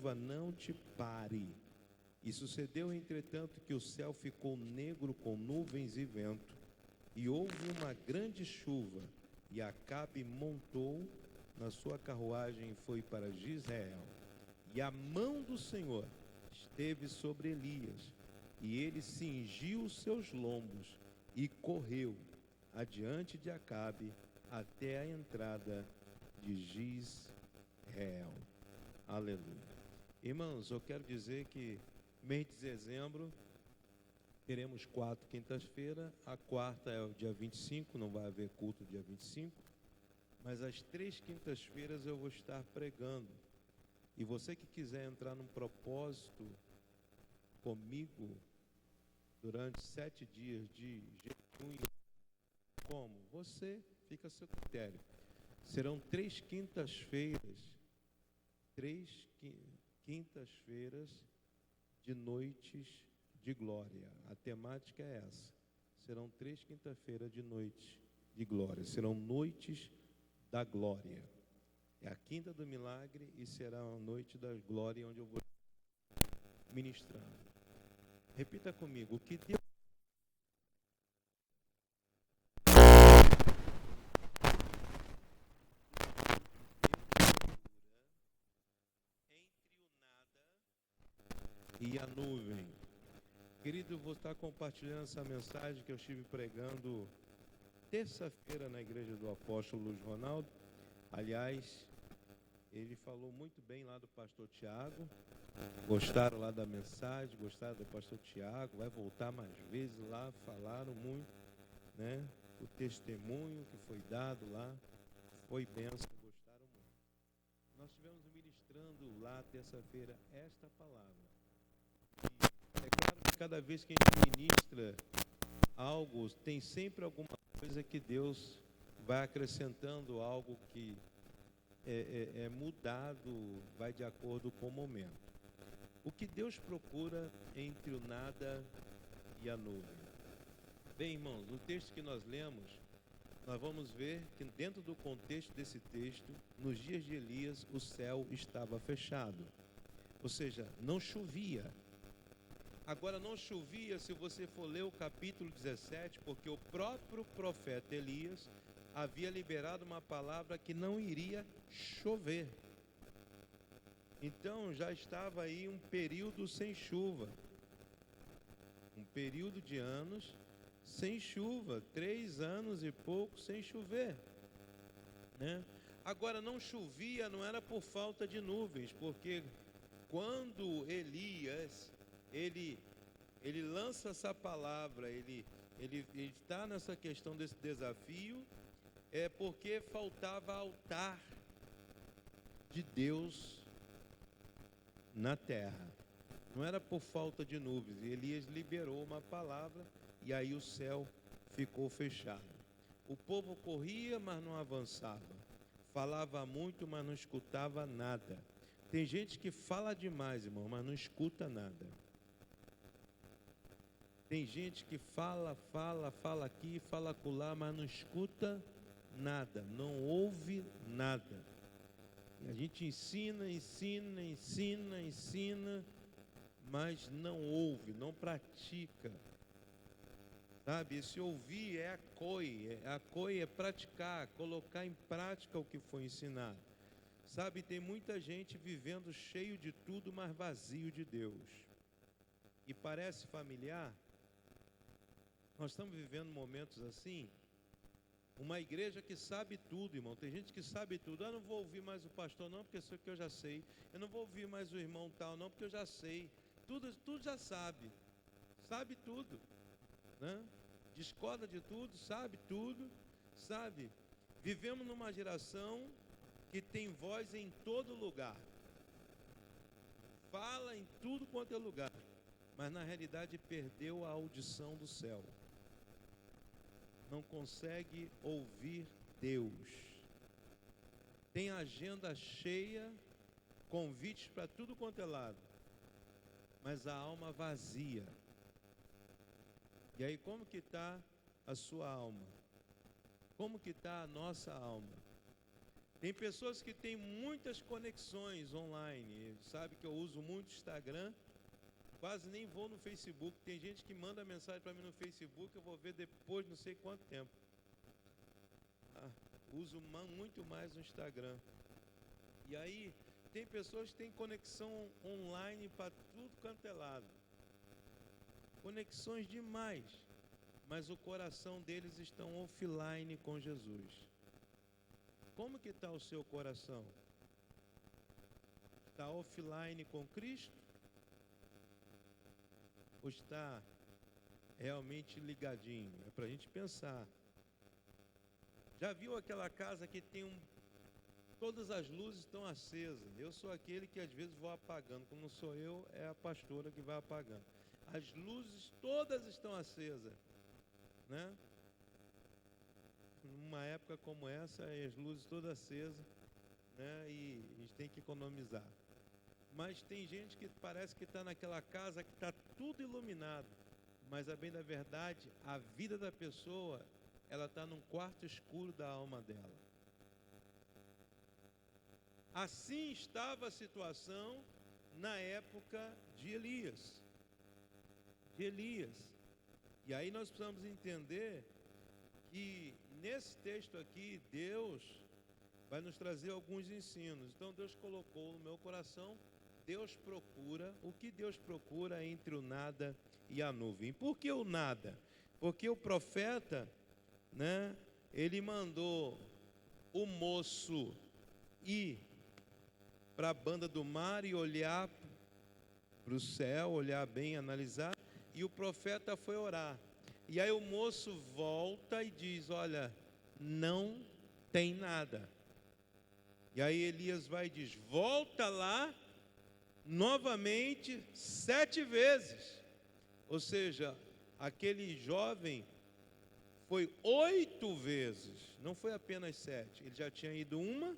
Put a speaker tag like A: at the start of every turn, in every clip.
A: chuva não te pare. E sucedeu, entretanto, que o céu ficou negro com nuvens e vento, e houve uma grande chuva, e Acabe montou na sua carruagem e foi para Jezreel. E a mão do Senhor esteve sobre Elias, e ele cingiu os seus lombos e correu adiante de Acabe até a entrada de Jezreel. Aleluia. Irmãos, eu quero dizer que mês de dezembro teremos 4 quintas-feiras. A quarta é o dia 25, não vai haver culto dia 25, mas as 3 quintas-feiras eu vou estar pregando. E você que quiser entrar num propósito comigo durante 7 dias de jejum, como? Você fica a seu critério. Serão 3 quintas-feiras, 3 quintas-feiras de noites de glória. A temática é essa. Serão 3 quintas-feiras de noites de glória. Serão noites da glória. É a quinta do milagre e será a noite da glória, onde eu vou ministrando. Repita comigo: o que Deus e a nuvem. Querido, eu vou estar compartilhando essa mensagem que eu estive pregando terça-feira na igreja do apóstolo Luiz Ronaldo. Aliás, ele falou muito bem lá do pastor Tiago. Gostaram lá da mensagem, gostaram do pastor Tiago. Vai voltar mais vezes lá, falaram muito, né? O testemunho que foi dado lá foi bênção, gostaram muito. Nós estivemos ministrando lá terça-feira esta palavra. E é claro que cada vez que a gente ministra algo, tem sempre alguma coisa que Deus vai acrescentando, algo que é mudado, vai de acordo com o momento. O que Deus procura entre o nada e a nuvem? Bem, irmãos, no texto que nós lemos, nós vamos ver que dentro do contexto desse texto, nos dias de Elias, o céu estava fechado. Ou seja, não chovia. Agora, não chovia se você for ler o capítulo 17, porque o próprio profeta Elias havia liberado uma palavra que não iria chover. Então, já estava aí um período sem chuva. Um período de anos sem chuva. 3 anos e pouco sem chover, né? Agora, não chovia, não era por falta de nuvens, porque quando Elias, ele lança essa palavra, ele está nessa questão desse desafio, é porque faltava altar de Deus na terra. Não era por falta de nuvens. Elias liberou uma palavra e aí o céu ficou fechado. O povo corria, mas não avançava. Falava muito, mas não escutava nada. Tem gente que fala demais, irmão, mas não escuta nada. Tem gente que fala aqui, fala acolá, mas não escuta nada, não ouve nada. E a gente ensina, mas não ouve, não pratica. Sabe, esse ouvir é a coi é praticar, colocar em prática o que foi ensinado. Sabe, tem muita gente vivendo cheio de tudo, mas vazio de Deus. E parece familiar? Nós estamos vivendo momentos assim, uma igreja que sabe tudo, irmão. Tem gente que sabe tudo. Eu não vou ouvir mais o pastor não, porque isso aqui eu já sei. Eu não vou ouvir mais o irmão tal não, porque eu já sei. Tudo já sabe tudo, né? Discorda de tudo, sabe tudo, sabe? Vivemos numa geração que tem voz em todo lugar, fala em tudo quanto é lugar, mas na realidade perdeu a audição do céu. Não consegue ouvir Deus. Tem agenda cheia, convites para tudo quanto é lado, mas a alma vazia. E aí, como que está a sua alma? Como que está a nossa alma? Tem pessoas que têm muitas conexões online, sabe que eu uso muito o Instagram, quase nem vou no Facebook. Tem gente que manda mensagem para mim no Facebook, eu vou ver depois não sei quanto tempo. Uso muito mais o Instagram. E aí, tem pessoas que têm conexão online para tudo quanto é lado. Conexões demais, mas o coração deles estão offline com Jesus. Como que está o seu coração? Está offline com Cristo? Ou está realmente ligadinho? É para a gente pensar. Já viu aquela casa que tem todas as luzes estão acesas? Eu sou aquele que às vezes vou apagando. Como não sou eu, é a pastora que vai apagando. As luzes todas estão acesas, né? Numa época como essa, as luzes todas acesas, né? E a gente tem que economizar. Mas tem gente que parece que está naquela casa que está tudo iluminado, mas a bem da verdade, a vida da pessoa, ela está num quarto escuro da alma dela. Assim estava a situação na época de Elias. E aí nós precisamos entender que nesse texto aqui, Deus vai nos trazer alguns ensinos. Então Deus colocou no meu coração, Deus procura, o que Deus procura entre o nada e a nuvem. Por que o nada? Porque o profeta, né, ele mandou o moço ir para a banda do mar e olhar para o céu, olhar bem, analisar, e o profeta foi orar. E aí o moço volta e diz, olha, não tem nada. E aí Elias vai e diz, volta lá novamente 7 vezes. Ou seja, aquele jovem foi 8 vezes, não foi apenas 7. Ele já tinha ido uma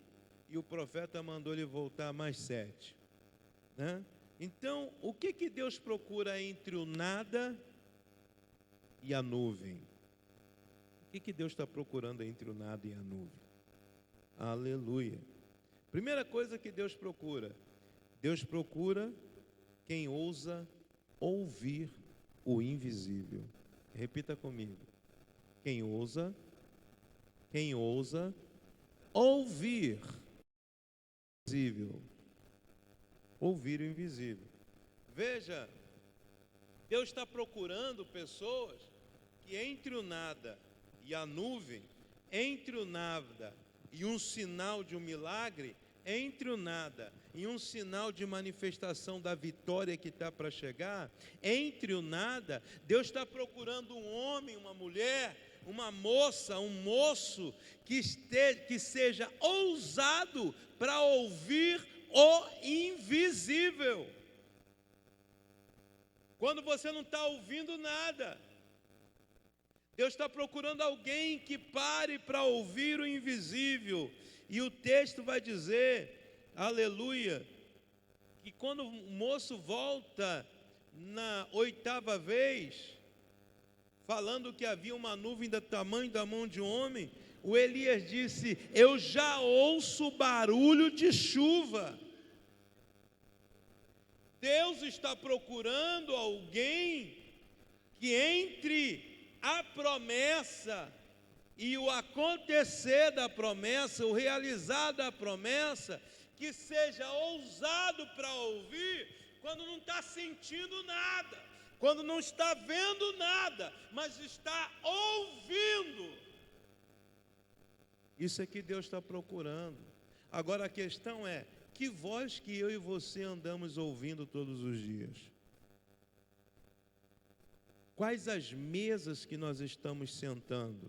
A: e o profeta mandou ele voltar mais 7, né? Então, o que Deus procura entre o nada e a nuvem? O que Deus está procurando entre o nada e a nuvem? Aleluia. Primeira coisa que Deus procura quem ousa ouvir o invisível. Repita comigo. Quem ousa ouvir o invisível. Ouvir o invisível. Veja, Deus está procurando pessoas que entre o nada e a nuvem, entre o nada e um sinal de um milagre, entre o nada e um sinal de manifestação da vitória que está para chegar, entre o nada, Deus está procurando um homem, uma mulher, uma moça, um moço que seja ousado para ouvir o invisível. Quando você não está ouvindo nada, Deus está procurando alguém que pare para ouvir o invisível. E o texto vai dizer, aleluia, que quando o moço volta na 8ª vez, falando que havia uma nuvem do tamanho da mão de um homem, o Elias disse, eu já ouço barulho de chuva. Deus está procurando alguém que entre a promessa e o acontecer da promessa, o realizar da promessa, que seja ousado para ouvir quando não está sentindo nada, quando não está vendo nada, mas está ouvindo. Isso é que Deus está procurando. Agora a questão é, que voz que eu e você andamos ouvindo todos os dias? Quais as mesas que nós estamos sentando?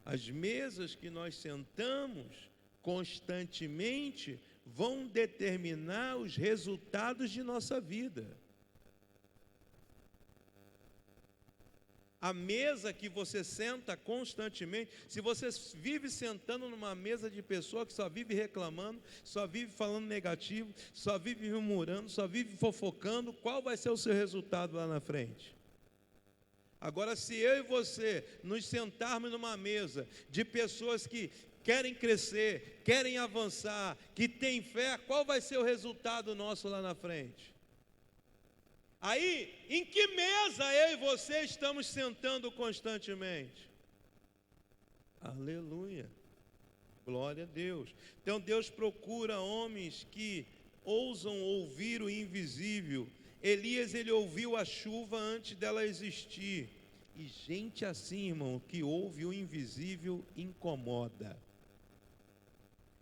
A: As mesas que nós sentamos constantemente vão determinar os resultados de nossa vida. A mesa que você senta constantemente, se você vive sentando numa mesa de pessoa que só vive reclamando, só vive falando negativo, só vive murmurando, só vive fofocando, qual vai ser o seu resultado lá na frente? Agora, se eu e você nos sentarmos numa mesa de pessoas que querem crescer, querem avançar, que têm fé, qual vai ser o resultado nosso lá na frente? Aí, em que mesa eu e você estamos sentando constantemente? Aleluia, glória a Deus. Então Deus procura homens que ousam ouvir o invisível. Elias, ele ouviu a chuva antes dela existir. E gente assim, irmão, que ouve o invisível incomoda.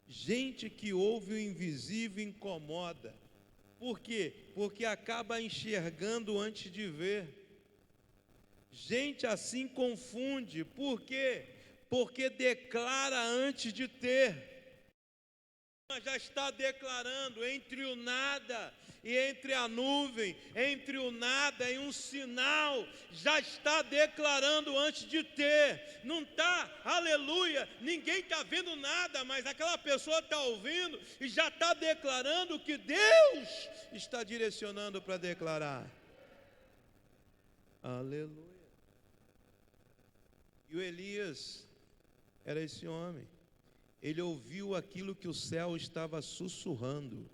A: Gente que ouve o invisível incomoda. Por quê? Porque acaba enxergando antes de ver. Gente assim confunde. Por quê? Porque declara antes de ter. Já está declarando entre o nada e entre a nuvem, entre o nada e um sinal, já está declarando antes de ter. Não está, aleluia, ninguém está vendo nada, mas aquela pessoa está ouvindo e já está declarando o que Deus está direcionando para declarar. Aleluia. E o Elias era esse homem. Ele ouviu aquilo que o céu estava sussurrando.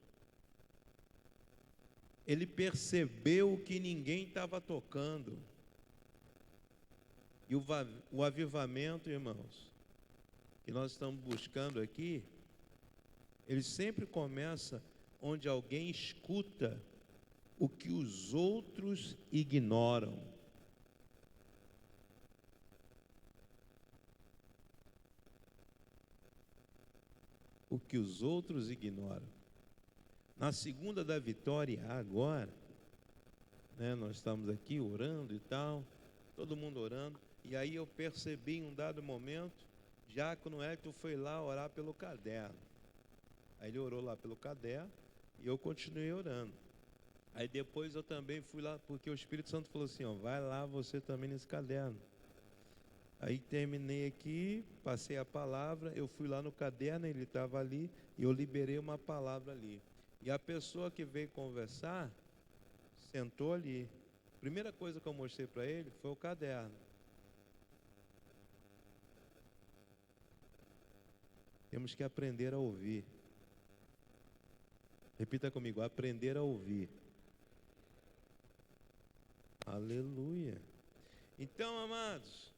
A: Ele percebeu que ninguém estava tocando. E o avivamento, irmãos, que nós estamos buscando aqui, ele sempre começa onde alguém escuta o que os outros ignoram. O que os outros ignoram. Na segunda da vitória, agora, né, nós estamos aqui orando e tal, todo mundo orando, e aí eu percebi em um dado momento, Diácono Hélio foi lá orar pelo caderno. Aí ele orou lá pelo caderno, e eu continuei orando. Aí depois eu também fui lá, porque o Espírito Santo falou assim, ó, vai lá você também nesse caderno. Aí terminei aqui, passei a palavra, eu fui lá no caderno, ele estava ali, e eu liberei uma palavra ali. E a pessoa que veio conversar, sentou ali. Primeira coisa que eu mostrei para ele foi o caderno. Temos que aprender a ouvir. Repita comigo, aprender a ouvir. Aleluia. Então, amados,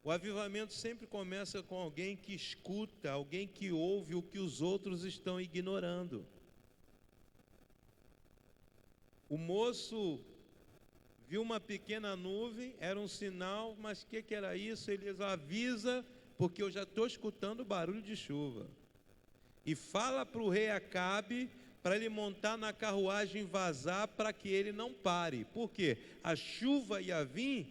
A: o avivamento sempre começa com alguém que escuta, alguém que ouve o que os outros estão ignorando. O moço viu uma pequena nuvem, era um sinal, mas o que era isso? Ele avisa, porque eu já estou escutando barulho de chuva. E fala para o rei Acabe, para ele montar na carruagem e vazar, para que ele não pare. Por quê? A chuva ia vir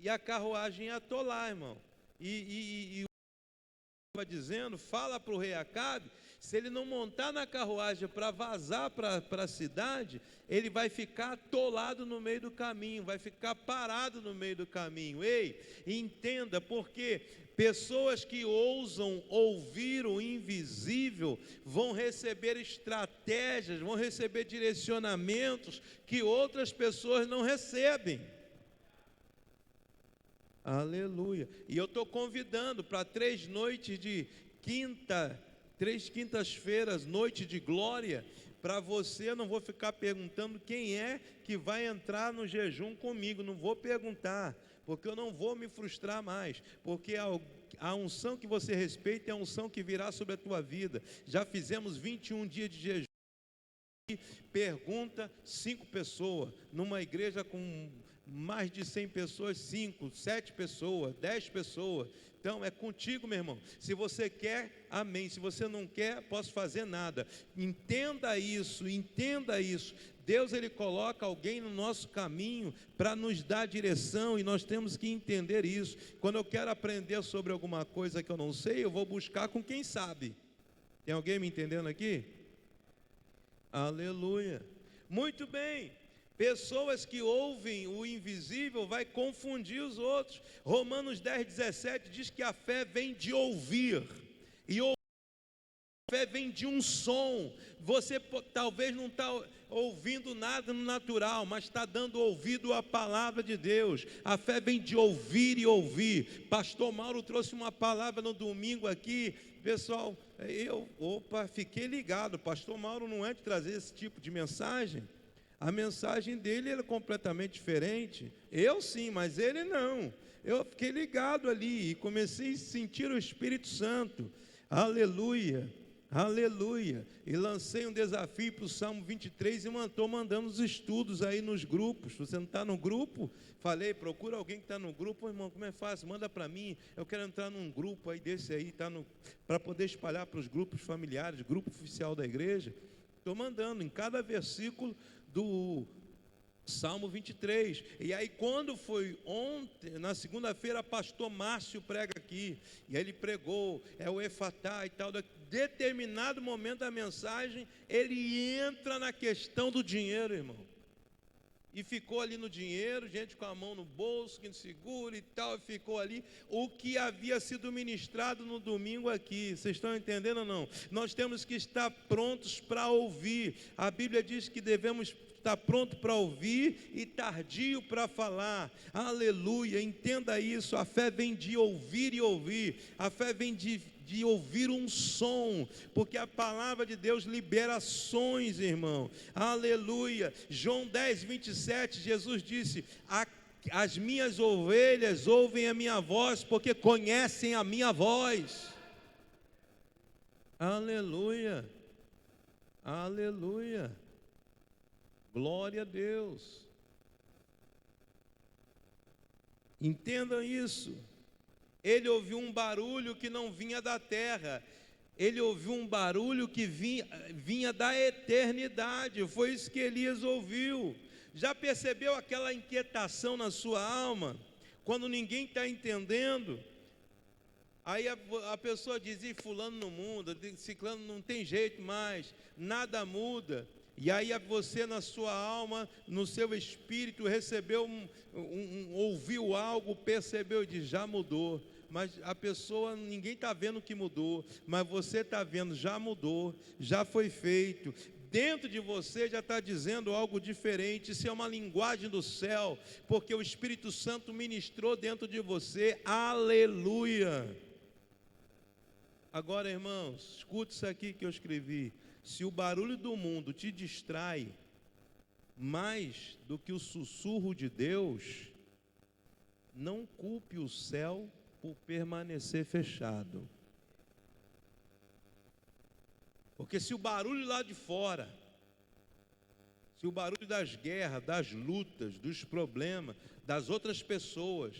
A: e a carruagem ia atolar, irmão. E o estava dizendo, fala para o rei Acabe, se ele não montar na carruagem para vazar para a cidade, ele vai ficar atolado no meio do caminho, vai ficar parado no meio do caminho. Ei, entenda, porque pessoas que ousam ouvir o invisível vão receber estratégias, vão receber direcionamentos que outras pessoas não recebem. Aleluia. E eu estou convidando para 3 noites de quinta, 3 quintas-feiras, noite de glória. Para você, eu não vou ficar perguntando quem é que vai entrar no jejum comigo. Não vou perguntar, porque eu não vou me frustrar mais. Porque a unção que você respeita é a unção que virá sobre a tua vida. Já fizemos 21 dias de jejum. Pergunta 5 pessoas. Numa igreja com mais de 100 pessoas, 5, 7 pessoas, 10 pessoas. Então é contigo, meu irmão. Se você quer, amém. Se você não quer, posso fazer nada. Entenda isso, entenda isso. Deus, ele coloca alguém no nosso caminho para nos dar direção, e nós temos que entender isso. Quando eu quero aprender sobre alguma coisa que eu não sei, eu vou buscar com quem sabe. Tem alguém me entendendo aqui? Aleluia. Muito bem. Pessoas que ouvem o invisível vai confundir os outros. Romanos 10:17 diz que a fé vem de ouvir. E a fé vem de um som. Você talvez não está ouvindo nada no natural, mas está dando ouvido à palavra de Deus. A fé vem de ouvir e ouvir. Pastor Mauro trouxe uma palavra no domingo aqui, pessoal, fiquei ligado. Pastor Mauro não é de trazer esse tipo de mensagem. A mensagem dele era completamente diferente. Eu sim, mas ele não. Eu fiquei ligado ali e comecei a sentir o Espírito Santo. Aleluia, aleluia. E lancei um desafio para o Salmo 23 e estou mandando os estudos aí nos grupos. Você não está no grupo? Falei, procura alguém que está no grupo. Irmão, como é fácil? Manda para mim. Eu quero entrar num grupo aí desse aí, para poder espalhar para os grupos familiares, grupo oficial da igreja. Estou mandando em cada versículo do Salmo 23, e aí quando foi ontem, na segunda-feira, pastor Márcio prega aqui, e aí ele pregou, o Efatá e tal, determinado momento da mensagem, ele entra na questão do dinheiro, irmão, e ficou ali no dinheiro, gente com a mão no bolso, que não segura e tal, e ficou ali, o que havia sido ministrado no domingo aqui. Vocês estão entendendo ou não? Nós temos que estar prontos para ouvir. A Bíblia diz que devemos estar pronto para ouvir e tardio para falar. Aleluia, entenda isso. A fé vem de ouvir e ouvir. A fé vem de ouvir um som, porque a palavra de Deus libera sons, irmão. Aleluia. João 10, 27, Jesus disse: as minhas ovelhas ouvem a minha voz, porque conhecem a minha voz. Aleluia, aleluia, glória a Deus. Entendam isso. Ele ouviu um barulho que não vinha da terra, ele ouviu um barulho que vinha da eternidade. Foi isso que Elias ouviu. Já percebeu aquela inquietação na sua alma, quando ninguém está entendendo? Aí a pessoa diz: e fulano não muda, ciclano não tem jeito mais, nada muda. E aí você na sua alma, no seu espírito, recebeu ouviu algo, percebeu e diz: já mudou. Mas a pessoa, ninguém está vendo que mudou, mas você está vendo, já mudou, já foi feito. Dentro de você já está dizendo algo diferente. Isso é uma linguagem do céu, porque o Espírito Santo ministrou dentro de você. Aleluia. Agora, irmãos, escute isso aqui que eu escrevi. Se o barulho do mundo te distrai mais do que o sussurro de Deus, não culpe o céu por permanecer fechado. Porque se o barulho lá de fora, se o barulho das guerras, das lutas, dos problemas, das outras pessoas,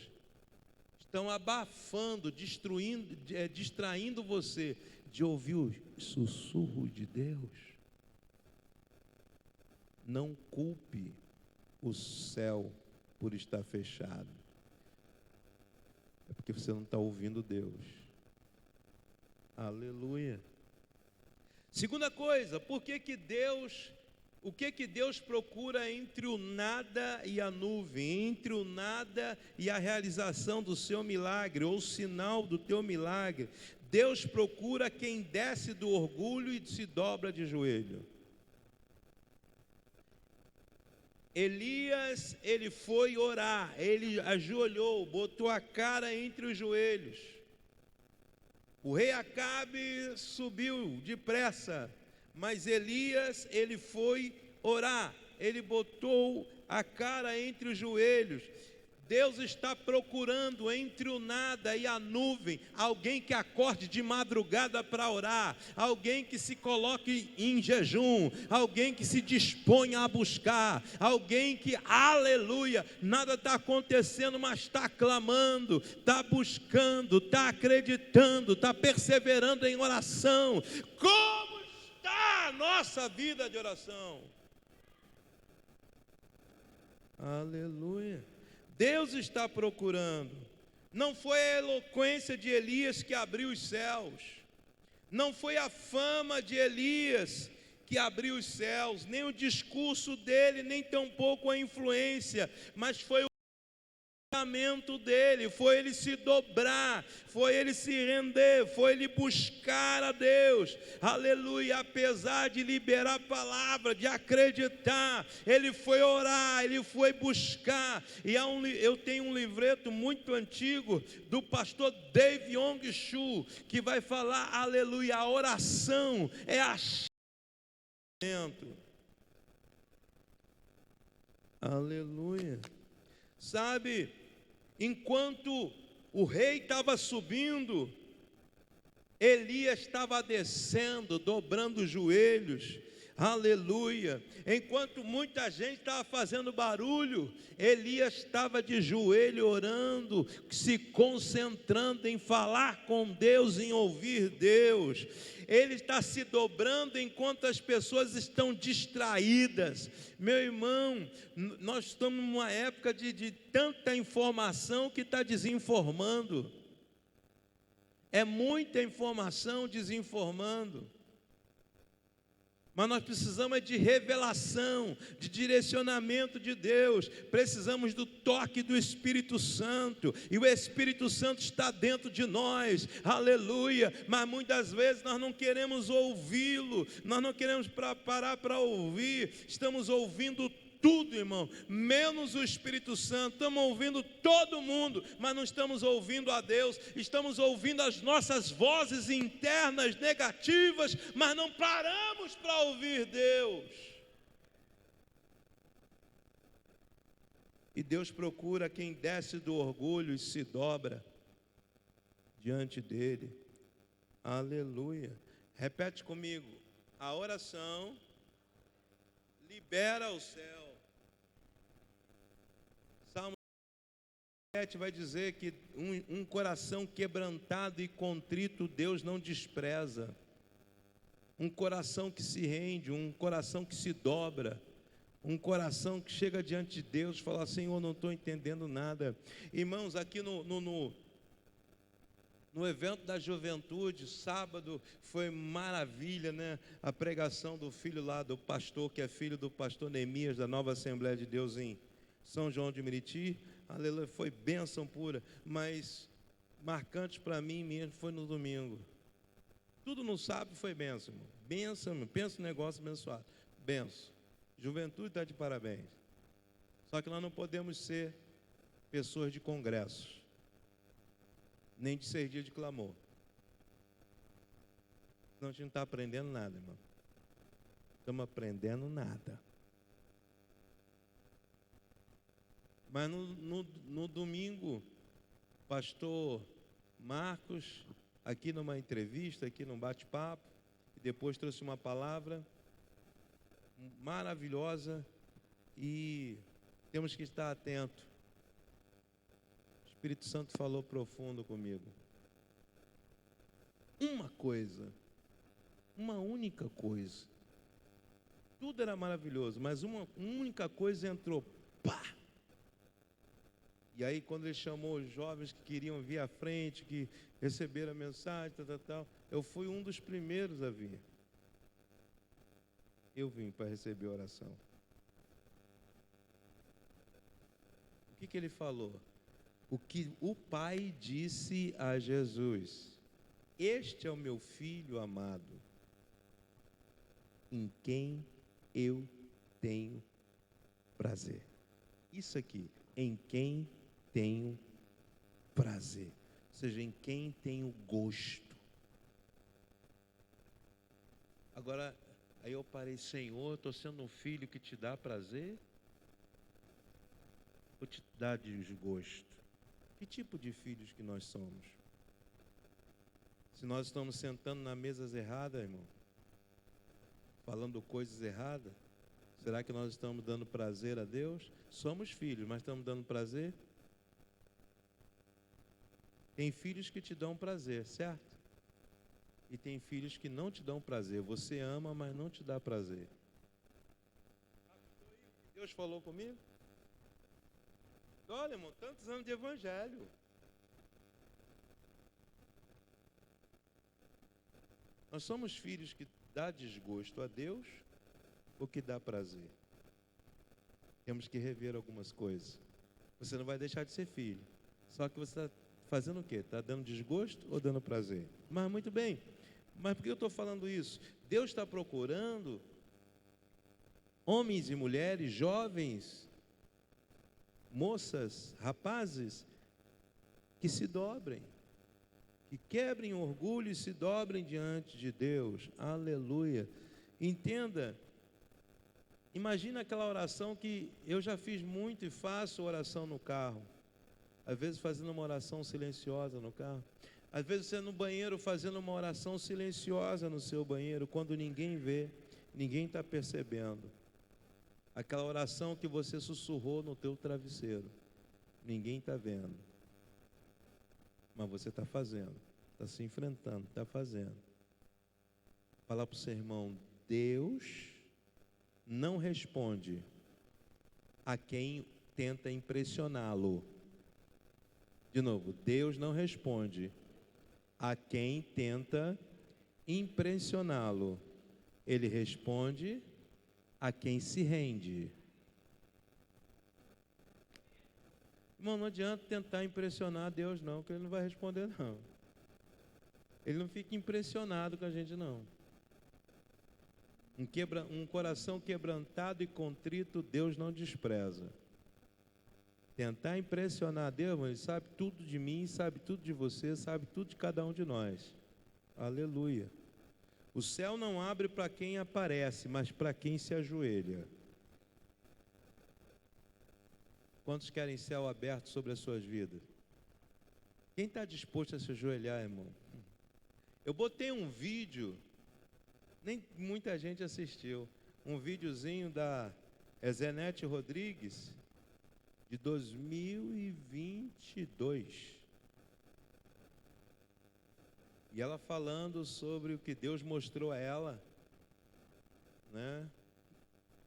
A: estão abafando, distraindo você de ouvir o sussurro de Deus, não culpe o céu por estar fechado. É porque você não está ouvindo Deus. Aleluia. Segunda coisa, o que Deus procura entre o nada e a nuvem, entre o nada e a realização do seu milagre, ou o sinal do teu milagre? Deus procura quem desce do orgulho e se dobra de joelho. Elias, ele foi orar, ele ajoelhou, botou a cara entre os joelhos. O rei Acabe subiu depressa, mas Elias, ele foi orar, ele botou a cara entre os joelhos. Deus está procurando entre o nada e a nuvem alguém que acorde de madrugada para orar, alguém que se coloque em jejum, alguém que se disponha a buscar, alguém que, aleluia, nada está acontecendo, mas está clamando, está buscando, está acreditando, está perseverando em oração. Como está a nossa vida de oração? Aleluia. Deus está procurando. Não foi a eloquência de Elias que abriu os céus, não foi a fama de Elias que abriu os céus, nem o discurso dele, nem tampouco a influência, mas foi o quebrantamento dele, foi ele se dobrar, foi ele se render, foi ele buscar a Deus, aleluia. Apesar de liberar a palavra, de acreditar, ele foi orar, ele foi buscar. E eu tenho um livreto muito antigo do pastor Dave Yong Shu, que vai falar, aleluia, a oração é a aleluia. Sabe, enquanto o rei estava subindo, Elias estava descendo, dobrando os joelhos, aleluia. Enquanto muita gente estava fazendo barulho, Elias estava de joelho orando, se concentrando em falar com Deus, em ouvir Deus. Ele está se dobrando enquanto as pessoas estão distraídas. Meu irmão, nós estamos numa época de tanta informação que está desinformando. É muita informação desinformando. Mas nós precisamos de revelação, de direcionamento de Deus. Precisamos do toque do Espírito Santo. E o Espírito Santo está dentro de nós. Aleluia. Mas muitas vezes nós não queremos ouvi-lo. Nós não queremos parar para ouvir. Estamos ouvindo tudo, irmão, menos o Espírito Santo. Estamos ouvindo todo mundo, mas não estamos ouvindo a Deus. Estamos ouvindo as nossas vozes internas negativas, mas não paramos para ouvir Deus. E Deus procura quem desce do orgulho e se dobra diante dele. Aleluia. Repete comigo: a oração libera o céu. Salmo 7 vai dizer que um coração quebrantado e contrito Deus não despreza. Um coração que se rende, um coração que se dobra, um coração que chega diante de Deus e fala: Senhor, não estou entendendo nada. Irmãos, aqui no evento da juventude, sábado, foi maravilha, né? A pregação do filho lá do pastor, que é filho do pastor Neemias, da Nova Assembleia de Deus em São João de Meriti. Aleluia, foi bênção pura. Mas marcante para mim mesmo foi no domingo. Tudo no sábado foi bênção, irmão. Bênção, irmão. Pensa no negócio abençoado. Bênção. Juventude está de parabéns. Só que nós não podemos ser pessoas de congressos, nem de ser dia de clamor. Senão a gente não está aprendendo nada, irmão. Estamos aprendendo nada. Mas no domingo, pastor Marcos, aqui numa entrevista, aqui num bate-papo, e depois trouxe uma palavra maravilhosa, e temos que estar atentos. O Espírito Santo falou profundo comigo. Uma coisa, uma única coisa. Tudo era maravilhoso, mas uma única coisa entrou, pá! E aí, quando ele chamou os jovens que queriam vir à frente, que receberam a mensagem, tal, eu fui um dos primeiros a vir. Eu vim para receber a oração. O que ele falou? O que o Pai disse a Jesus: este é o meu filho amado, em quem eu tenho prazer. Isso aqui, em quem tenho prazer, ou seja, em quem tenho gosto. Agora, aí eu parei: Senhor, estou sendo um filho que te dá prazer ou te dá desgosto? Que tipo de filhos que nós somos? Se nós estamos sentando na mesas erradas, irmão, falando coisas erradas, será que nós estamos dando prazer a Deus? Somos filhos, mas estamos dando prazer? Tem filhos que te dão prazer, certo? E tem filhos que não te dão prazer. Você ama, mas não te dá prazer. Deus falou comigo? Olha, irmão, tantos anos de evangelho. Nós somos filhos que dá desgosto a Deus ou que dá prazer? Temos que rever algumas coisas. você não vai deixar de ser filho. Só que você está fazendo o quê? Está dando desgosto ou dando prazer? Mas muito bem. Mas por que eu estou falando isso? Deus está procurando homens e mulheres, jovens, moças, rapazes, que se dobrem, que quebrem o orgulho e se dobrem diante de Deus. Aleluia. Entenda, imagina aquela oração que eu já fiz muito e faço oração no carro. Às vezes fazendo uma oração silenciosa no carro. Às vezes você no banheiro fazendo uma oração silenciosa no seu banheiro, quando ninguém vê, ninguém está percebendo. Aquela oração que você sussurrou no teu travesseiro, ninguém está vendo. Mas você está fazendo, está se enfrentando, está fazendo. Fala para o seu irmão, Deus não responde a quem tenta impressioná-lo. De novo, Deus não responde a quem tenta impressioná-lo. Ele responde a quem se rende. Irmão, não adianta tentar impressionar Deus não, que Ele não vai responder não. Ele não fica impressionado com a gente não. Um coração quebrantado e contrito, Deus não despreza. Tentar impressionar Deus, Ele sabe tudo de mim, sabe tudo de você, sabe tudo de cada um de nós. Aleluia. O céu não abre para quem aparece, mas para quem se ajoelha. Quantos querem céu aberto sobre as suas vidas? Quem está disposto a se ajoelhar, irmão? Eu botei um vídeo, nem muita gente assistiu, um videozinho da Zenete Rodrigues, de 2022. E ela falando sobre o que Deus mostrou a ela, né?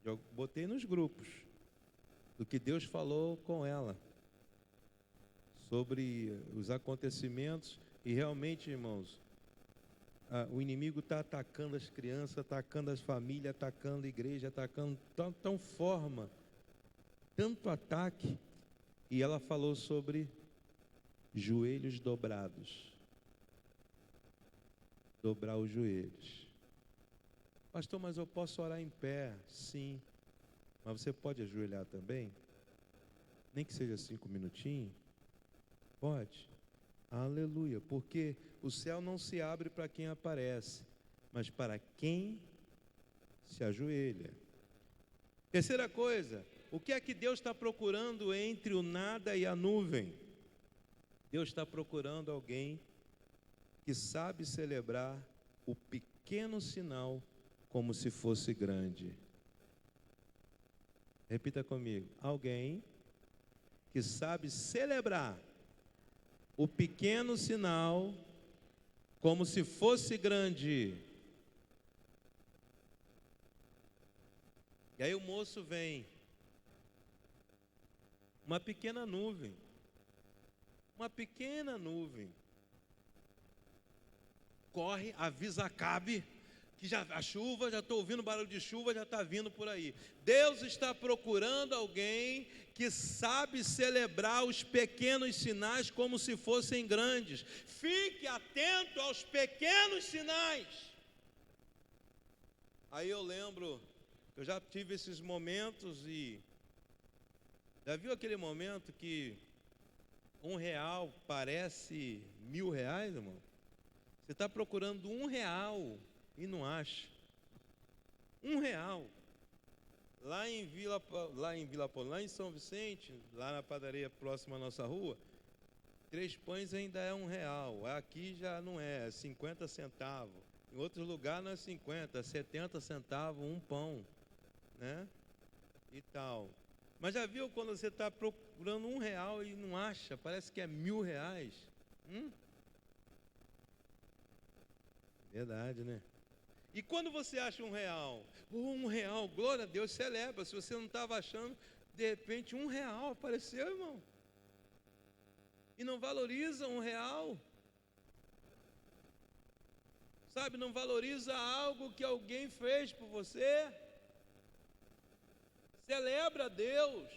A: Eu botei nos grupos, do que Deus falou com ela, sobre os acontecimentos, e realmente, irmãos, o inimigo está atacando as crianças, atacando as famílias, atacando a igreja, atacando tão forma, tanto ataque, e ela falou sobre joelhos dobrados. Dobrar os joelhos. Pastor, mas eu posso orar em pé? Sim. Mas você pode ajoelhar também? Nem que seja 5 minutinhos? Pode. Aleluia. Porque o céu não se abre para quem aparece, mas para quem se ajoelha. Terceira coisa, o que é que Deus está procurando entre o nada e a nuvem? Deus está procurando alguém que sabe celebrar o pequeno sinal como se fosse grande. Repita comigo. Alguém que sabe celebrar o pequeno sinal como se fosse grande. E aí o moço vem, uma pequena nuvem, corre, avisa Acabe, que já a chuva, já estou ouvindo barulho de chuva, já está vindo por aí. Deus está procurando alguém que sabe celebrar os pequenos sinais como se fossem grandes. Fique atento aos pequenos sinais. Aí eu lembro, eu já tive esses momentos e já viu aquele momento que R$1 parece R$1.000, irmão? Você está procurando R$1 e não acha. R$1. Lá em São Vicente, lá na padaria próxima à nossa rua, 3 pães ainda é R$1. Aqui já não é 50 centavos. Em outros lugares não é 50, 70 centavos um pão, né? E tal. Mas já viu quando você está procurando R$1 e não acha? Parece que é R$1.000. Verdade, né? E quando você acha R$1, R$1, glória a Deus, celebra. Se você não estava achando, de repente R$1 apareceu, irmão. E não valoriza R$1. Sabe, não valoriza algo que alguém fez por você. Celebra a Deus.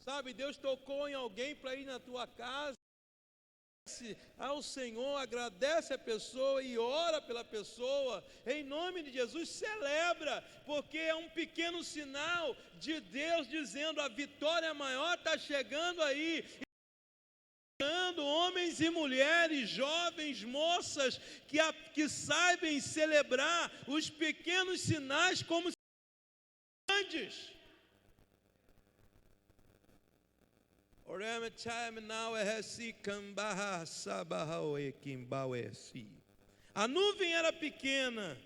A: Sabe, Deus tocou em alguém para ir na tua casa, ao Senhor, agradece a pessoa e ora pela pessoa, em nome de Jesus, celebra, porque é um pequeno sinal de Deus dizendo: a vitória maior está chegando aí. Homens e mulheres, jovens, moças, que saibam celebrar os pequenos sinais como grandes. A nuvem era pequena,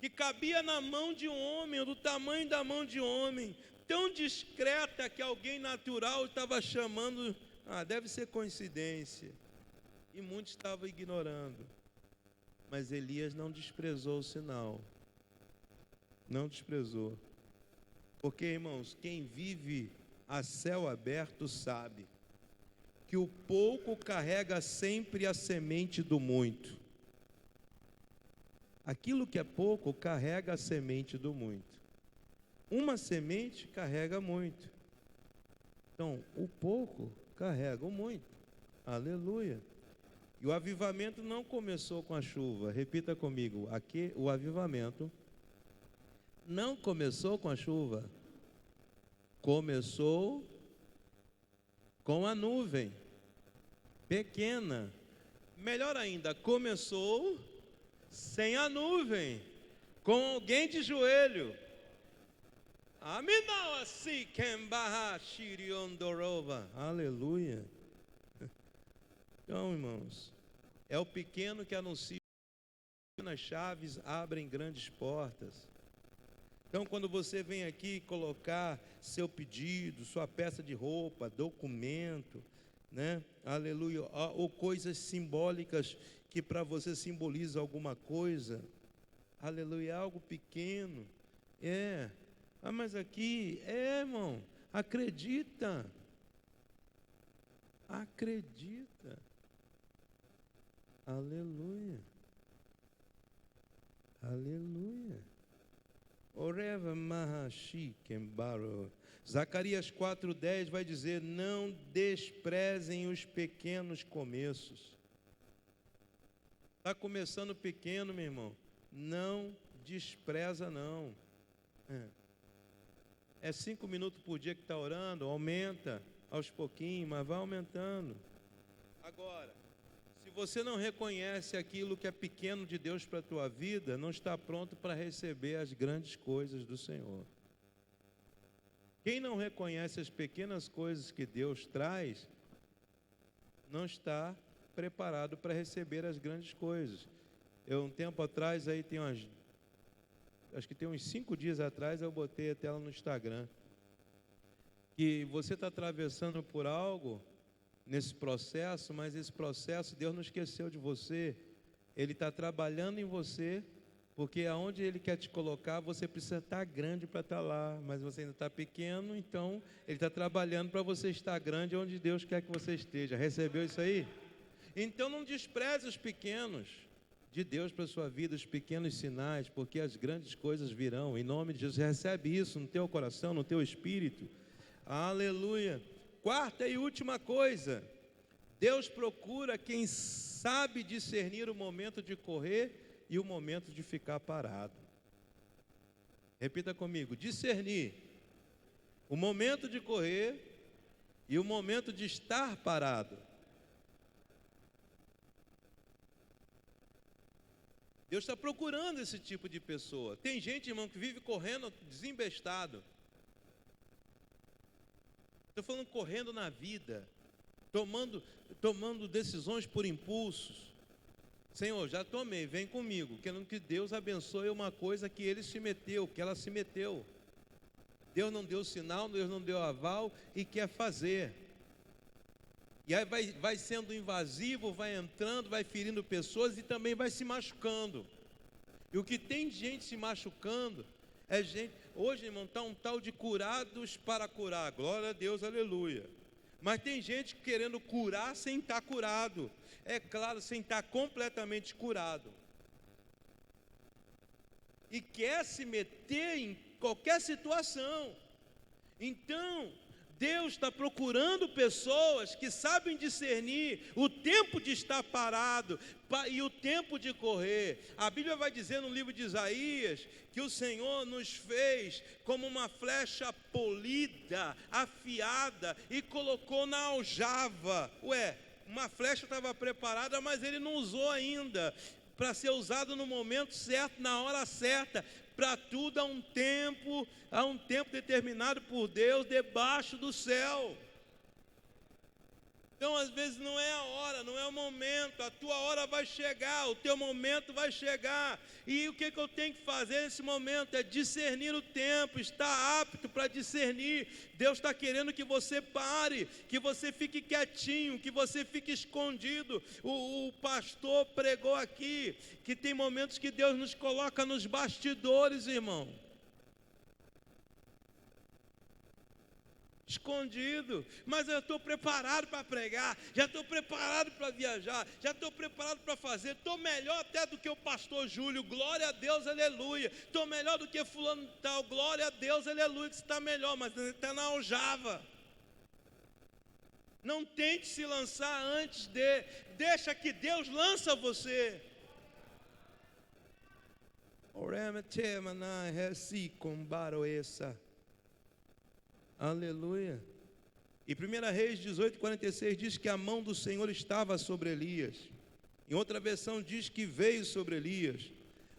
A: que cabia na mão de um homem, ou do tamanho da mão de um homem, tão discreta que alguém natural estava chamando, deve ser coincidência, e muitos estavam ignorando. Mas Elias não desprezou o sinal, não desprezou, porque, irmãos, quem vive a céu aberto sabe que o pouco carrega sempre a semente do muito. Aquilo que é pouco carrega a semente do muito. Uma semente carrega muito. Então, o pouco carrega o muito. Aleluia. E o avivamento não começou com a chuva. Repita comigo. Aqui, o avivamento não começou com a chuva. Começou com a nuvem pequena. Melhor ainda, começou sem a nuvem, com alguém de joelho. Aleluia. Então, irmãos, é o pequeno que anuncia que nas chaves abrem grandes portas. Então, quando você vem aqui colocar seu pedido, sua peça de roupa, documento, né? Aleluia, ou coisas simbólicas que para você simboliza alguma coisa, aleluia, algo pequeno, mas aqui, irmão, acredita, aleluia, aleluia. Zacarias 4:10 vai dizer: não desprezem os pequenos começos. Está começando pequeno, meu irmão, não despreza não. É 5 minutos por dia que está orando, aumenta aos pouquinhos, mas vai aumentando. Agora, se você não reconhece aquilo que é pequeno de Deus para a tua vida, não está pronto para receber as grandes coisas do Senhor. Quem não reconhece as pequenas coisas que Deus traz, não está preparado para receber as grandes coisas. Um tempo atrás, acho que tem uns 5 dias atrás, eu botei a tela no Instagram, que você está atravessando por algo nesse processo, mas esse processo, Deus não esqueceu de você. Ele está trabalhando em você, porque aonde Ele quer te colocar, você precisa estar grande para estar lá, mas você ainda está pequeno, então Ele está trabalhando para você estar grande onde Deus quer que você esteja. Recebeu isso aí? Então não despreze os pequenos de Deus para a sua vida, os pequenos sinais, porque as grandes coisas virão. Em nome de Jesus, recebe isso no teu coração, no teu espírito. Aleluia. Quarta e última coisa, Deus procura quem sabe discernir o momento de correr e o momento de ficar parado. Repita comigo: discernir o momento de correr e o momento de estar parado. Deus está procurando esse tipo de pessoa. Tem gente, irmão, que vive correndo desembestado. Estou falando correndo na vida, tomando decisões por impulsos. Senhor, já tomei, vem comigo, querendo que Deus abençoe uma coisa que ele se meteu, que ela se meteu. Deus não deu sinal, Deus não deu aval e quer fazer. E aí vai sendo invasivo, vai entrando, vai ferindo pessoas e também vai se machucando. E o que tem de gente se machucando é gente. Hoje, irmão, está um tal de curados para curar. Glória a Deus, aleluia. Mas tem gente querendo curar sem estar curado. É claro, sem estar completamente curado. E quer se meter em qualquer situação. Então, Deus está procurando pessoas que sabem discernir o tempo de estar parado e o tempo de correr. A Bíblia vai dizer no livro de Isaías que o Senhor nos fez como uma flecha polida, afiada, e colocou na aljava. Uma flecha estava preparada, mas Ele não usou ainda, para ser usado no momento certo, na hora certa. Para tudo há um tempo determinado por Deus debaixo do céu. Então, às vezes, não é a hora, não é o momento, a tua hora vai chegar, o teu momento vai chegar. E o que eu tenho que fazer nesse momento? É discernir o tempo, estar apto para discernir. Deus está querendo que você pare, que você fique quietinho, que você fique escondido. O pastor pregou aqui, que tem momentos que Deus nos coloca nos bastidores, irmão. Escondido, mas eu estou preparado para pregar, já estou preparado para viajar, já estou preparado para fazer, estou melhor até do que o pastor Júlio, glória a Deus, aleluia, estou melhor do que fulano tal, glória a Deus, aleluia, que você está melhor, mas você está na aljava. Não tente se lançar antes deixa que Deus lança você. Aleluia. E 1 Reis 18:46 diz que a mão do Senhor estava sobre Elias. Em outra versão diz que veio sobre Elias.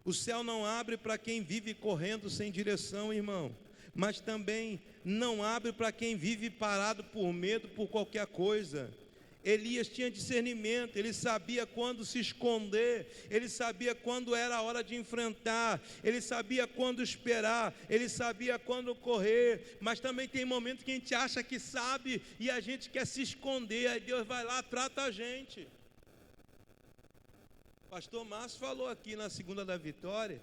A: O céu não abre para quem vive correndo sem direção, irmão, mas também não abre para quem vive parado por medo, por qualquer coisa. Elias tinha discernimento, ele sabia quando se esconder, ele sabia quando era a hora de enfrentar, ele sabia quando esperar, ele sabia quando correr. Mas também tem momentos que a gente acha que sabe e a gente quer se esconder, aí Deus vai lá, trata a gente. O pastor Márcio falou aqui na Segunda da Vitória,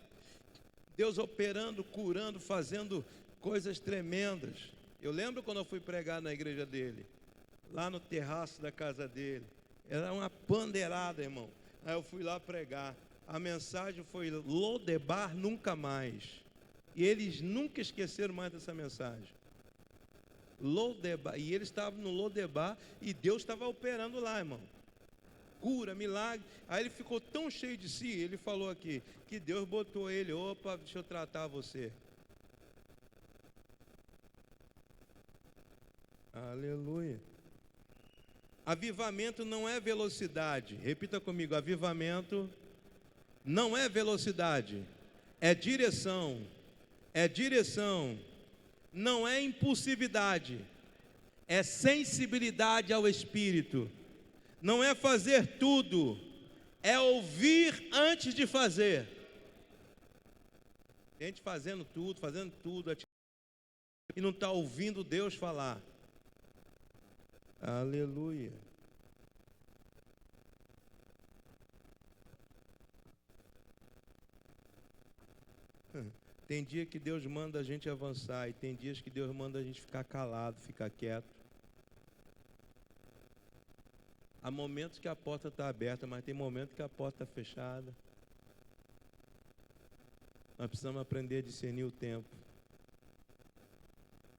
A: Deus operando, curando, fazendo coisas tremendas. Eu lembro quando eu fui pregar na igreja dele, lá no terraço da casa dele, era uma pandeirada, irmão. Aí eu fui lá pregar, a mensagem foi Lodebar nunca mais, e eles nunca esqueceram mais dessa mensagem. Lodebar, e eles estavam no Lodebar, e Deus estava operando lá, irmão, cura, milagre. Aí ele ficou tão cheio de si, ele falou aqui, que Deus botou ele, opa, deixa eu tratar você. Aleluia. Avivamento não é velocidade. Repita comigo, avivamento não é velocidade, é direção. É direção. Não é impulsividade, é sensibilidade ao Espírito. Não é fazer tudo, é ouvir antes de fazer. A gente fazendo tudo, e não está ouvindo Deus falar. Aleluia. Tem dia que Deus manda a gente avançar, e tem dias que Deus manda a gente ficar calado, ficar quieto. Há momentos que a porta está aberta, mas tem momentos que a porta está fechada. Nós precisamos aprender a discernir o tempo,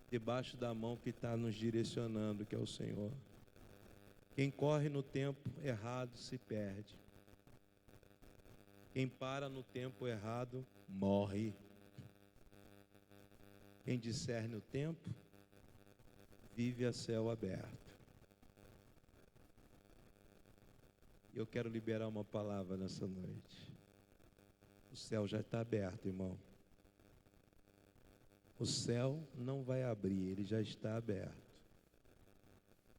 A: debaixo da mão que está nos direcionando, que é o Senhor. Quem corre no tempo errado se perde. Quem para no tempo errado morre. Quem discerne o tempo vive a céu aberto. Eu quero liberar uma palavra nessa noite. O céu já está aberto, irmão. O céu não vai abrir, ele já está aberto.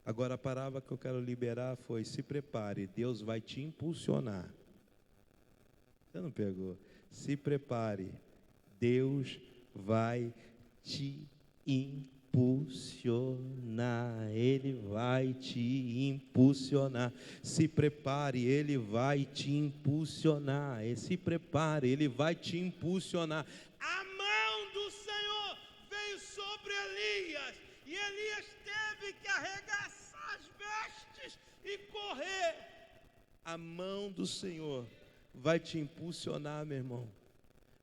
A: Agora a palavra que eu quero liberar foi: se prepare, Deus vai te impulsionar. Você não pegou? Se prepare, Deus vai te impulsionar. Ele vai te impulsionar. Se prepare, Ele vai te impulsionar. E se prepare, Ele vai te impulsionar. A mão do Senhor veio sobre Elias, e Elias teve que arregaçar as vestes e correr. A mão do Senhor vai te impulsionar, meu irmão.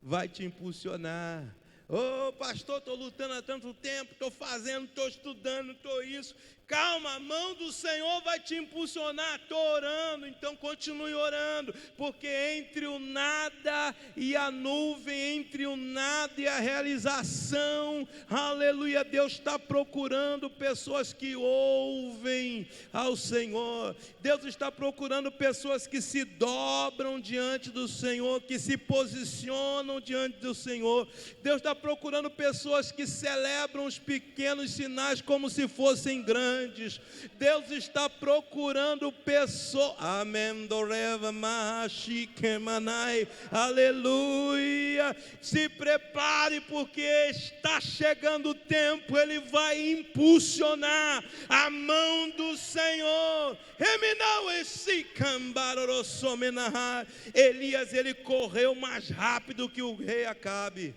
A: Vai te impulsionar. Ô pastor, estou lutando há tanto tempo, estou fazendo, estou estudando, estou isso. Calma, a mão do Senhor vai te impulsionar. Estou orando, então continue orando, porque entre o nada e a nuvem, entre o nada e a realização, aleluia, Deus está procurando pessoas que ouvem ao Senhor. Deus está procurando pessoas que se dobram diante do Senhor, que se posicionam diante do Senhor. Deus está procurando pessoas que celebram os pequenos sinais como se fossem grandes. Deus está procurando pessoas, amém, aleluia, se prepare porque está chegando o tempo, Ele vai impulsionar a mão do Senhor. Elias, ele correu mais rápido que o rei Acabe,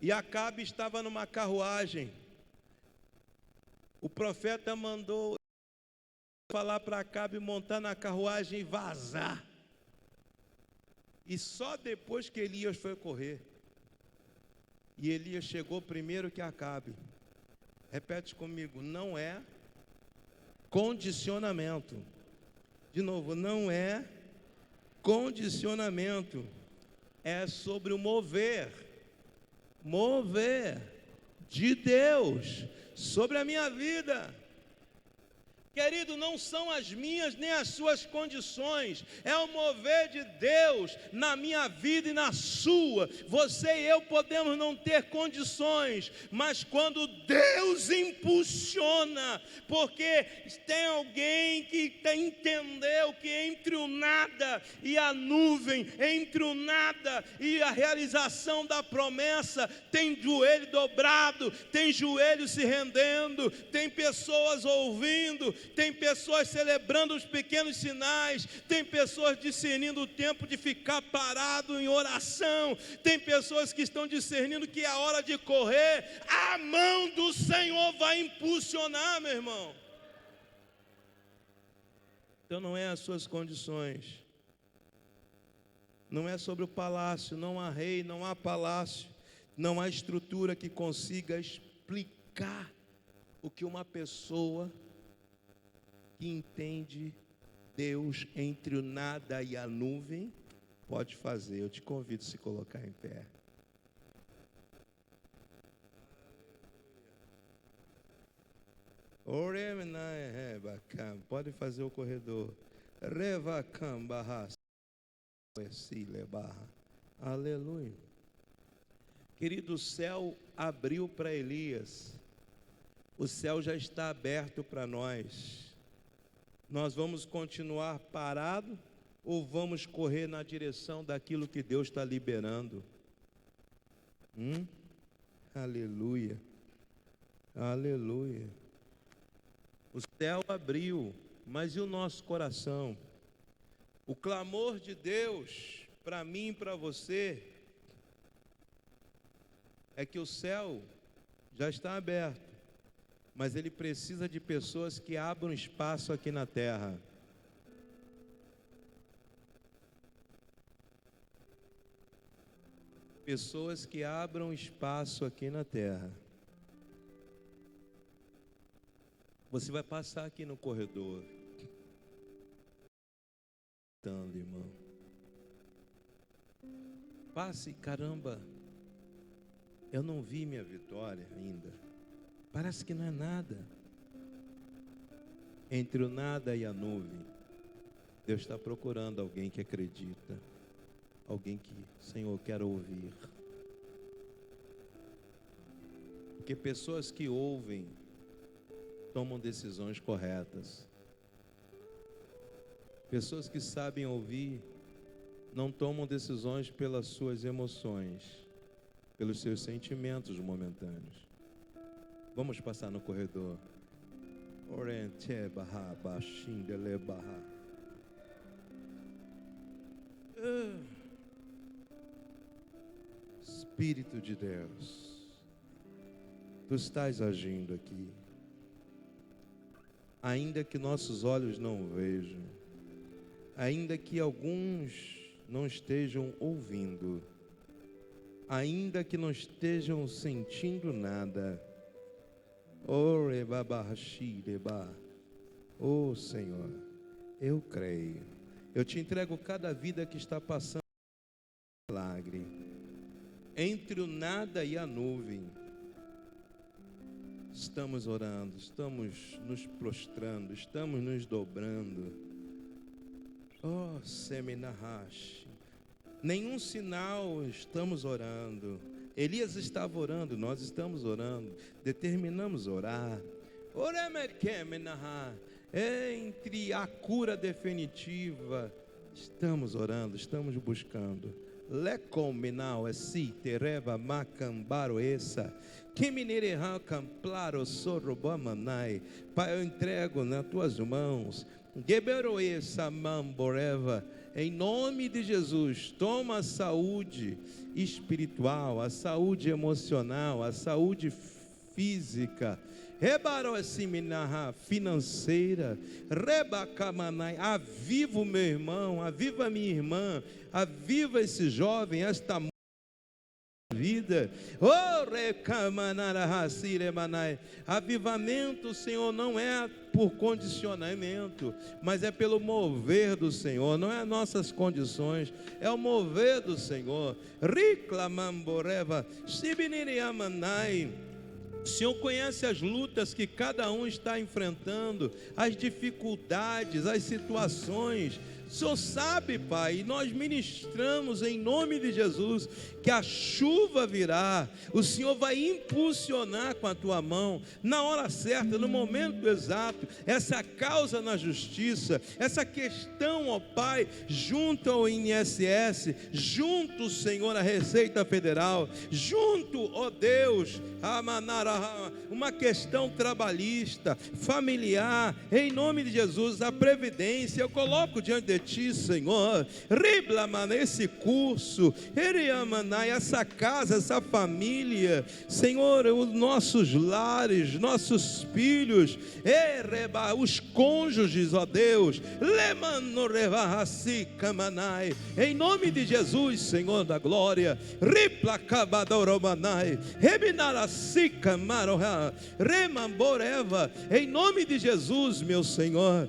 A: e Acabe estava numa carruagem. O profeta mandou falar para Acabe montar na carruagem e vazar. E só depois que Elias foi correr. E Elias chegou primeiro que Acabe. Repete comigo, não é condicionamento. De novo, não é condicionamento. É sobre o mover de Deus sobre a minha vida. Querido, não são as minhas nem as suas condições, é o mover de Deus na minha vida e na sua. Você e eu podemos não ter condições, mas quando Deus impulsiona, porque tem alguém que entendeu que entre o nada e a nuvem, entre o nada e a realização da promessa, tem joelho dobrado, tem joelho se rendendo, tem pessoas ouvindo, tem pessoas celebrando os pequenos sinais, tem pessoas discernindo o tempo de ficar parado em oração, tem pessoas que estão discernindo que é a hora de correr. A mão do Senhor vai impulsionar, meu irmão. Então não é as suas condições, não é sobre o palácio, não há rei, não há palácio, não há estrutura que consiga explicar o que uma pessoa que entende Deus entre o nada e a nuvem pode fazer. Eu te convido a se colocar em pé. Pode fazer o corredor. Aleluia. Querido, o céu abriu para Elias. O céu já está aberto para nós. Nós vamos continuar parado ou vamos correr na direção daquilo que Deus está liberando? Aleluia, aleluia. O céu abriu, mas e o nosso coração? O clamor de Deus para mim e para você é que o céu já está aberto, mas ele precisa de pessoas que abram espaço aqui na terra. Pessoas que abram espaço aqui na terra. Você vai passar aqui no corredor. Irmão. Passe, caramba. Eu não vi minha vitória ainda. Parece que não é nada. Entre o nada e a nuvem, Deus está procurando alguém que acredita. Alguém que, Senhor, quer ouvir. Porque pessoas que ouvem tomam decisões corretas. Pessoas que sabem ouvir não tomam decisões pelas suas emoções, pelos seus sentimentos momentâneos. Vamos passar no corredor. Espírito de Deus, Tu estás agindo aqui. Ainda que nossos olhos não vejam, ainda que alguns não estejam ouvindo, ainda que não estejam sentindo nada. Oh Senhor, eu creio. Eu te entrego cada vida que está passando milagre. Entre o nada e a nuvem, estamos orando, estamos nos prostrando, estamos nos dobrando. Oh, Seminahash. Nenhum sinal, estamos orando. Elias estava orando, nós estamos orando. Determinamos orar. Entre a cura definitiva, estamos orando, estamos buscando. Lecominal esi tereva macambaro essa. Que minereha camplaro sorobamanai. Pai, eu entrego nas tuas mãos. Gebero essa mamboreva. Em nome de Jesus, toma a saúde espiritual, a saúde emocional, a saúde física, financeira, aviva o meu irmão, aviva a minha irmã, aviva esse jovem, esta vida. Avivamento, Senhor, não é por condicionamento, mas é pelo mover do Senhor, não é nossas condições, é o mover do Senhor. Riclamamboreva, Sibiniriamanai. O Senhor conhece as lutas que cada um está enfrentando, as dificuldades, as situações. O Senhor sabe, Pai, e nós ministramos em nome de Jesus que a chuva virá. O Senhor vai impulsionar com a tua mão, na hora certa, no momento exato, essa causa na justiça, essa questão, ó Pai, junto ao INSS, junto, Senhor, à Receita Federal, junto, ó Deus, a Manara, uma questão trabalhista, familiar, em nome de Jesus, a Previdência, eu coloco diante de Ti, Senhor, Riblamana, esse curso, Eriamana, essa casa, essa família, Senhor, os nossos lares, nossos filhos, os cônjuges, ó Deus, em nome de Jesus, Senhor da glória, em nome de Jesus, meu Senhor,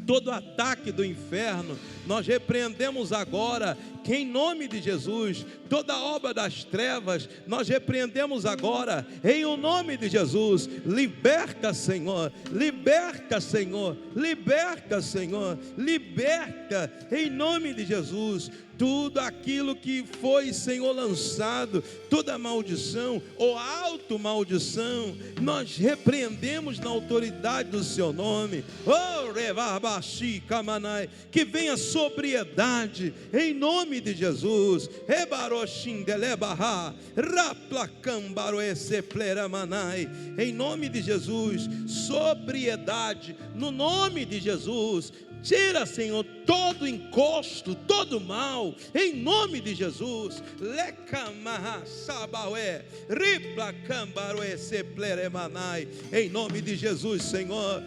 A: todo ataque do inferno, nós repreendemos agora, que em nome de Jesus, toda obra das trevas, nós repreendemos agora, em o nome de Jesus. Liberta, Senhor, liberta, Senhor, liberta, Senhor, liberta, em nome de Jesus, tudo aquilo que foi, Senhor, lançado, toda maldição ou auto-maldição, nós repreendemos na autoridade do Seu nome. Oh, Revabashi Kamanai, que venha sobriedade, em nome de Jesus. Ebaroshindelebahá, Raplacambaroesepleremanai, em nome de Jesus, sobriedade, no nome de Jesus. Tira, Senhor, todo encosto, todo mal, em nome de Jesus. Em nome de Jesus, Senhor.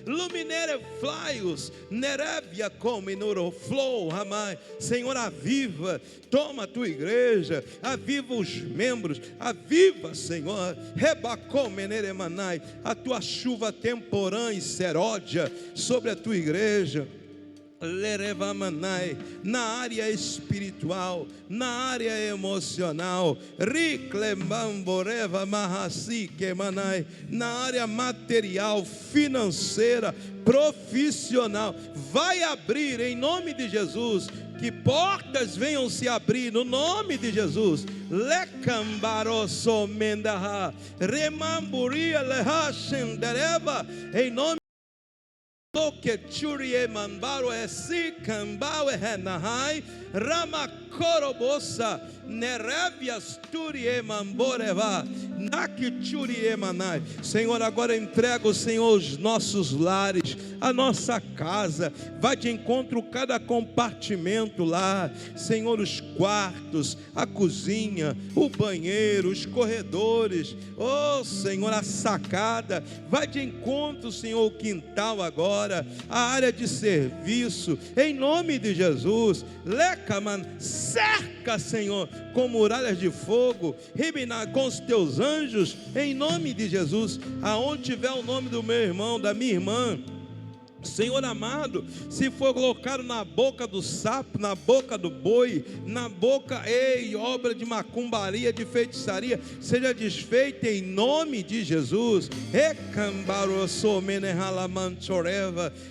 A: Luminere flaios, nerevia como flow, ramai. Senhor, aviva, toma a tua igreja, aviva os membros, aviva, Senhor, rebacomeneremanai, a tua chuva temporã e seródia sobre a tua igreja, na área espiritual, na área emocional, na área material, financeira, profissional, vai abrir em nome de Jesus. Que portas venham se abrir no nome de Jesus. Em nome Corobosa, Nerevias Turiemamboreva, Nakituriemana. Senhor, agora entrega o Senhor os nossos lares, a nossa casa, vai de encontro cada compartimento lá, Senhor, os quartos, a cozinha, o banheiro, os corredores, oh Senhor, a sacada, vai de encontro, Senhor, o quintal agora, a área de serviço, em nome de Jesus. Lecaman, cerca, Senhor, com muralhas de fogo, Ribiná, com os teus anjos, em nome de Jesus. Aonde tiver o nome do meu irmão, da minha irmã, Senhor amado, se for colocado na boca do sapo, na boca do boi, na boca, obra de macumbaria, de feitiçaria, seja desfeita em nome de Jesus.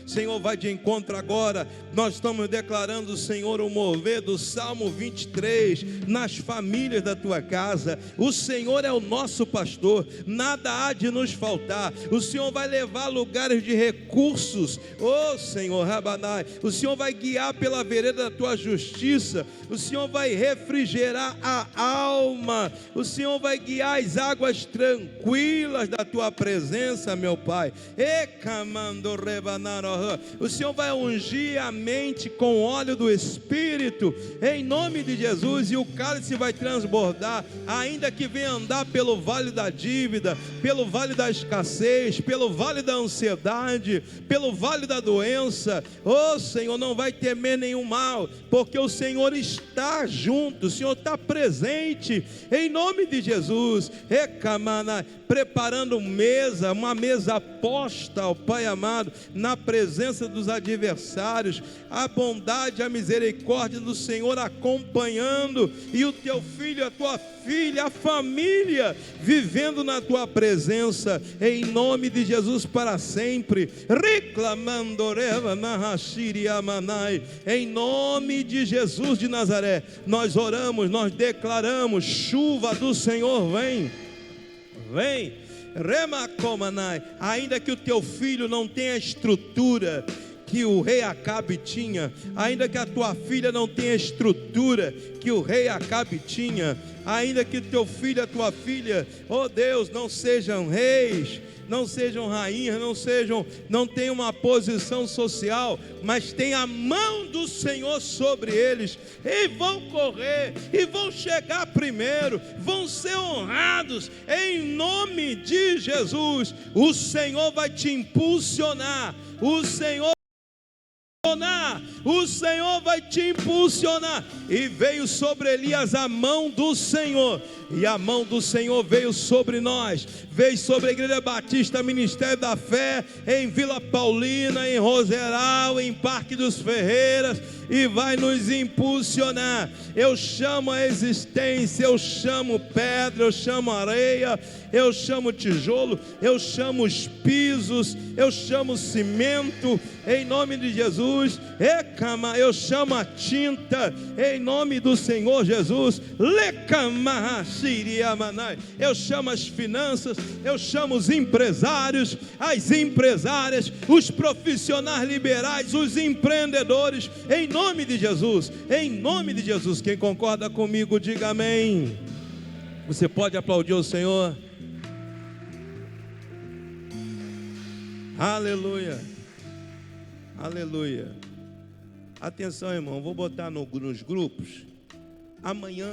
A: Senhor, vai de encontro agora. Nós estamos declarando, Senhor, o mover do Salmo 23 nas famílias da tua casa. O Senhor é o nosso pastor, nada há de nos faltar. O Senhor vai levar a lugares de recursos. Oh Senhor, Rabanai, o Senhor vai guiar pela vereda da tua justiça, o Senhor vai refrigerar a alma, o Senhor vai guiar as águas tranquilas da tua presença, meu Pai. O Senhor vai ungir a mente com óleo do Espírito, em nome de Jesus, e o cálice vai transbordar, ainda que venha andar pelo vale da dívida, pelo vale da escassez, pelo vale da ansiedade, pelo vale da doença, oh Senhor, não vai temer nenhum mal, porque o Senhor está junto, o Senhor está presente, em nome de Jesus. Preparando mesa, uma mesa posta, ó Pai amado, na presença dos adversários, a bondade, a misericórdia do Senhor acompanhando, e o teu filho, a tua filha, a família vivendo na tua presença, em nome de Jesus para sempre. Em nome de Jesus de Nazaré, nós oramos, nós declaramos: chuva do Senhor vem, Remacomanai. Ainda que o teu filho não tenha estrutura que o rei Acabe tinha, ainda que a tua filha não tenha estrutura que o rei Acabe tinha, ainda que teu filho, a tua filha, oh Deus, não sejam reis, não sejam rainhas, não tenham uma posição social, mas tem a mão do Senhor sobre eles, e vão correr, e vão chegar primeiro, vão ser honrados, em nome de Jesus. O Senhor vai te impulsionar, o Senhor vai te impulsionar. E veio sobre Elias a mão do Senhor, e a mão do Senhor veio sobre nós, veio sobre a Igreja Batista Ministério da Fé, em Vila Paulina, em Roseral, em Parque dos Ferreiras, e vai nos impulsionar. Eu chamo a existência, eu chamo pedra, eu chamo areia, eu chamo tijolo, eu chamo os pisos, eu chamo cimento, em nome de Jesus. Eu chamo a tinta, em nome do Senhor Jesus. Eu chamo as finanças, eu chamo os empresários, as empresárias, os profissionais liberais, os empreendedores, em nome de Jesus, em nome de Jesus. Quem concorda comigo, diga amém. Você pode aplaudir o Senhor. Aleluia, aleluia. Atenção, irmão, vou botar nos grupos. Amanhã